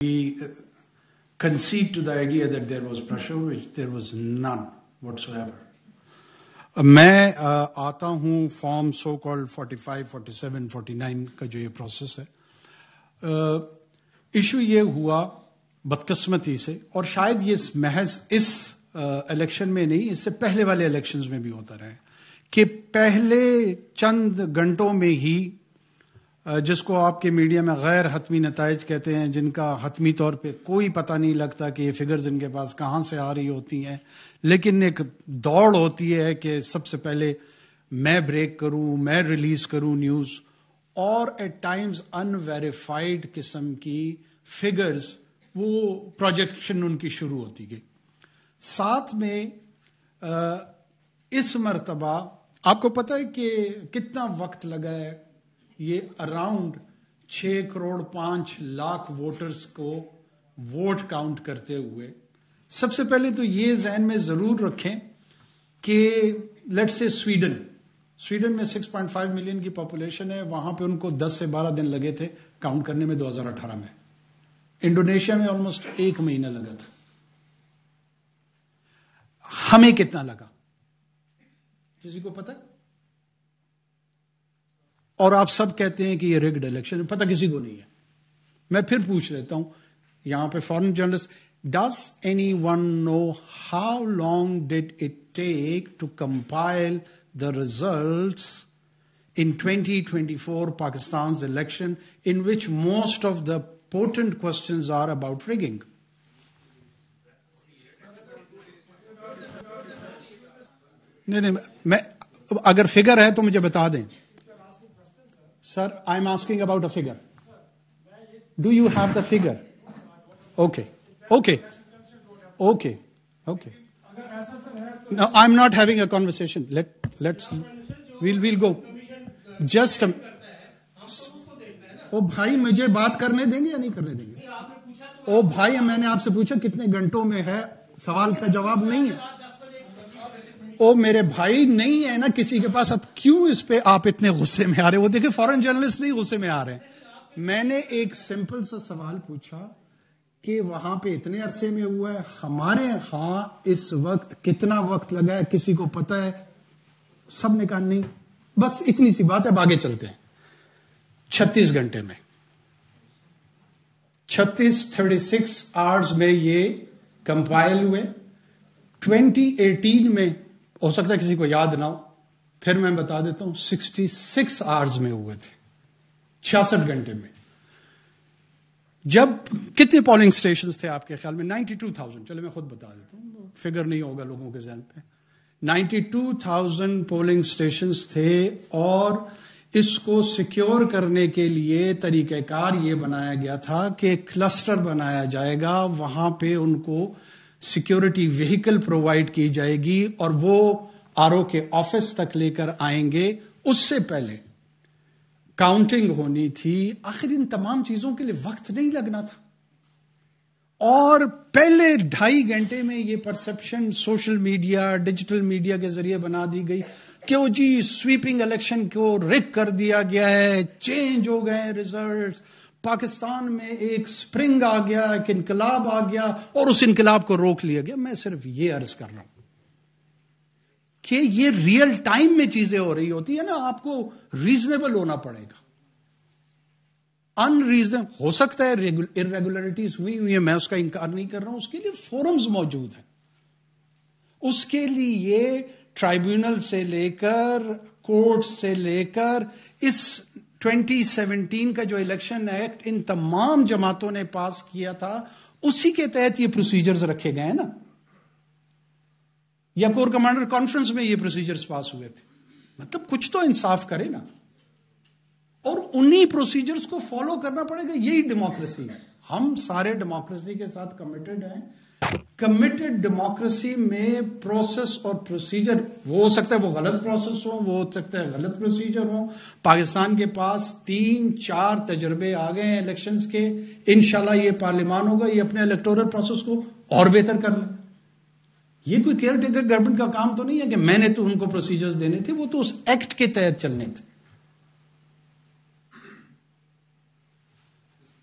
We concede to the idea that there was pressure, which there was none whatsoever. میں آتا ہوں form so called 45, 47, 49 کا جو یہ پروسیس ہے. ایشو یہ ہوا بدقسمتی سے، اور شاید یہ محض اس الیکشن میں نہیں، اس سے پہلے والے الیکشنز میں بھی ہوتا رہا ہے کہ پہلے چند گھنٹوں میں ہی جس کو آپ کے میڈیا میں غیر حتمی نتائج کہتے ہیں، جن کا حتمی طور پہ کوئی پتہ نہیں لگتا کہ یہ فگرز ان کے پاس کہاں سے آ رہی ہوتی ہیں، لیکن ایک دوڑ ہوتی ہے کہ سب سے پہلے میں بریک کروں، میں ریلیز کروں نیوز، اور ایٹ ٹائمز ان ویریفائڈ قسم کی فگرز، وہ پروجیکشن ان کی شروع ہوتی گئی. ساتھ میں اس مرتبہ آپ کو پتہ ہے کہ کتنا وقت لگا ہے یہ اراؤنڈ 6 کروڑ 5 لاکھ ووٹرز کو ووٹ کاؤنٹ کرتے ہوئے. سب سے پہلے تو یہ ذہن میں ضرور رکھیں کہ لیٹ سے سویڈن میں 6.5 ملین کی پاپولیشن ہے، وہاں پہ ان کو 10 سے 12 دن لگے تھے کاؤنٹ کرنے میں 2018 میں. انڈونیشیا میں آلموسٹ 1 مہینہ لگا تھا. ہمیں کتنا لگا کسی کو پتہ؟ اور آپ سب کہتے ہیں کہ یہ ریگڈ الیکشن، پتہ کسی کو نہیں ہے. میں پھر پوچھ لیتا ہوں یہاں پہ foreign journalist, does anyone know how long did it take to compile the results in 2024 Pakistan's election, in which most of the potent questions are about rigging? نہیں میں اگر فگر ہے تو مجھے بتا دیں. Sir I am asking about a figure. Do you have the figure? Okay okay okay okay. No, I'm not having a conversation. We'll go. Just او بھائی مجھے بات کرنے دیں گے یا نہیں کرنے دیں گے؟ او بھائی میں نے آپ سے پوچھا کتنے گھنٹوں میں ہے، سوال کا جواب نہیں ہے. او میرے بھائی نہیں ہے نا کسی کے پاس. اب کیوں اس پہ آپ اتنے غصے میں آ رہے؟ وہ دیکھیں فورن جرنلسٹ نہیں غصے میں آ رہے ہیں. میں نے ایک سمپل سا سوال پوچھا کہ وہاں پہ اتنے عرصے میں ہوا ہے، ہمارے ہاں اس وقت کتنا وقت لگا ہے کسی کو پتا ہے؟ سب نے کہا نہیں. بس اتنی سی بات ہے، اب آگے چلتے ہیں. 36 گھنٹے میں 36 آورز میں یہ کمپائل ہوئے. 2018 میں ہو سکتا ہے کسی کو یاد نہ ہو، پھر میں بتا دیتا ہوں، 66 آورز میں ہوئے تھے، 66 گھنٹے میں. جب کتنے پولنگ اسٹیشنز تھے آپ کے خیال میں؟ 92,000. چلے میں خود بتا دیتا ہوں، فگر نہیں ہوگا لوگوں کے ذہن پہ. 92,000 پولنگ اسٹیشنز تھے، اور اس کو سیکیور کرنے کے لیے طریقہ کار یہ بنایا گیا تھا کہ کلسٹر بنایا جائے گا، وہاں پہ ان کو سیکیورٹی وہیکل پرووائڈ کی جائے گی، اور وہ RO کے آفس تک لے کر آئیں گے. اس سے پہلے کاؤنٹنگ ہونی تھی. آخر ان تمام چیزوں کے لیے وقت نہیں لگنا تھا. اور پہلے 2.5 گھنٹے میں یہ perception social media, digital media کے ذریعے بنا دی گئی کہ وہ جی سویپنگ الیکشن کو ریگ کر دیا گیا ہے، چینج ہو گئے ریزلٹس، پاکستان میں ایک سپرنگ آ گیا، ایک انقلاب آ گیا، اور اس انقلاب کو روک لیا گیا. میں صرف یہ عرض کر رہا ہوں کہ یہ ریئل ٹائم میں چیزیں ہو رہی ہوتی ہیں نا، آپ کو ریزنیبل ہونا پڑے گا. ان ریزن ہو سکتا ہے ارریگولرٹیز ہوئی ہیں، میں اس کا انکار نہیں کر رہا ہوں، اس کے لیے فورمز موجود ہیں. اس کے لیے ٹرائیبیونل سے لے کر کورٹ سے لے کر اس 2017 کا جو الیکشن ایکٹ ان تمام جماعتوں نے پاس کیا تھا، اسی کے تحت یہ پروسیجرز رکھے گئے ہیں نا، یا کور کمانڈر کانفرنس میں یہ پروسیجرز پاس ہوئے تھے. مطلب کچھ تو انصاف کرے نا، اور انہی پروسیجرز کو فالو کرنا پڑے گا. یہی ڈیموکریسی ہے. ہم سارے ڈیموکریسی کے ساتھ کمیٹڈ ہیں. کمیٹڈ ڈیموکریسی میں پروسیس اور پروسیجر، وہ ہو سکتا ہے وہ غلط پروسیس ہو، وہ ہو سکتا ہے غلط پروسیجر ہو. پاکستان کے پاس 3-4 تجربے آ گئے ہیں الیکشنز کے. انشاءاللہ یہ پارلیمان ہوگا، یہ اپنے الیکٹورل پروسیس کو اور بہتر کر لیں. یہ کوئی کیئر ٹیکر گورنمنٹ کا کام تو نہیں ہے کہ میں نے تو ان کو پروسیجرز دینے تھے، وہ تو اس ایکٹ کے تحت چلنے تھے.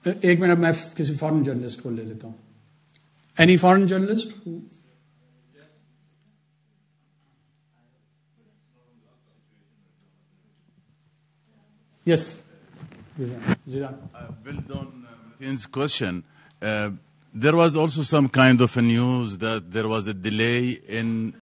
ایک منٹ میں کسی فارن جرنلسٹ کو لے لیتا ہوں. Any foreign journalist? Yes. Build on Mateen's question, there was also some kind of a news that there was a delay in